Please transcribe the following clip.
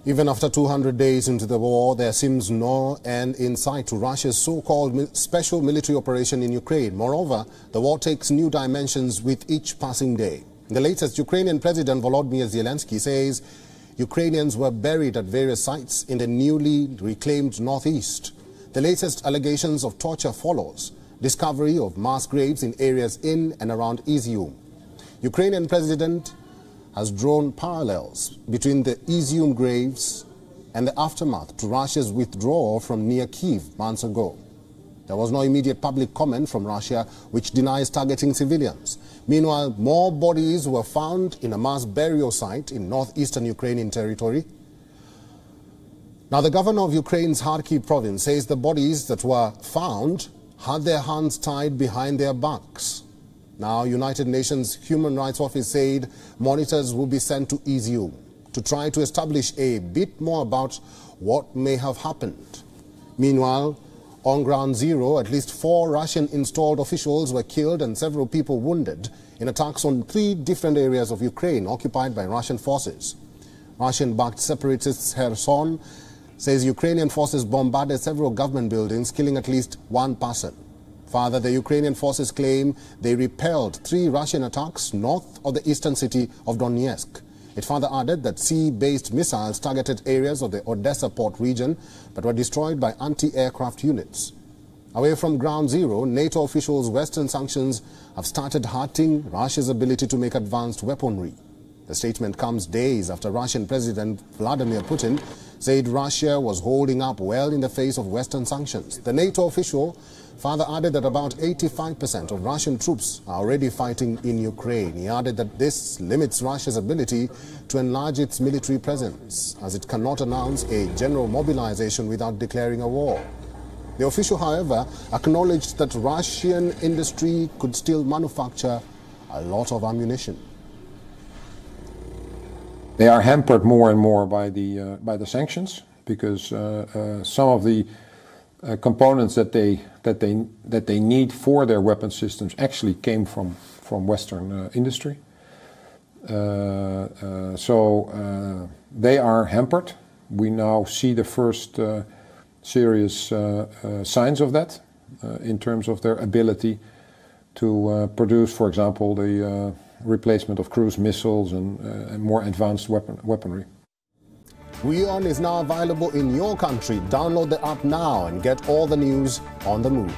Even after 200 days into the war, there seems no end in sight to Russia's so-called special military operation in Ukraine. Moreover, the war takes new dimensions with each passing day. The latest, Ukrainian President Volodymyr Zelensky says Ukrainians were buried at various sites in the newly reclaimed northeast. The latest allegations of torture follows discovery of mass graves in areas in and around Izium. Ukrainian President has drawn parallels between the Izium graves and the aftermath to Russia's withdrawal from near Kyiv months ago. There was no immediate public comment from Russia, which denies targeting civilians. Meanwhile, more bodies were found in a mass burial site in northeastern Ukrainian territory. Now, the governor of Ukraine's Kharkiv province says the bodies that were found had their hands tied behind their backs. Now, United Nations Human Rights Office said monitors will be sent to Izium to try to establish a bit more about what may have happened. Meanwhile, on Ground Zero, at least 4 Russian-installed officials were killed and several people wounded in attacks on 3 different areas of Ukraine occupied by Russian forces. Russian-backed separatists Kherson says Ukrainian forces bombarded several government buildings, killing at least 1 person. Further, the Ukrainian forces claim they repelled 3 Russian attacks north of the eastern city of Donetsk. It further added that sea-based missiles targeted areas of the Odessa port region but were destroyed by anti-aircraft units. Away from Ground Zero, NATO officials' Western sanctions have started hurting Russia's ability to make advanced weaponry. The statement comes days after Russian President Vladimir Putin said Russia was holding up well in the face of Western sanctions. The NATO official further added that about 85% of Russian troops are already fighting in Ukraine. He added that this limits Russia's ability to enlarge its military presence, as it cannot announce a general mobilization without declaring a war. The official, however, acknowledged that Russian industry could still manufacture a lot of ammunition. They are hampered more and more by the sanctions, because some of the components that they need for their weapon systems actually came from Western industry. So they are hampered. We now see the first serious signs of that in terms of their ability to produce, for example, the replacement of cruise missiles and more advanced weaponry. WION is now available in your country. Download the app now and get all the news on the move.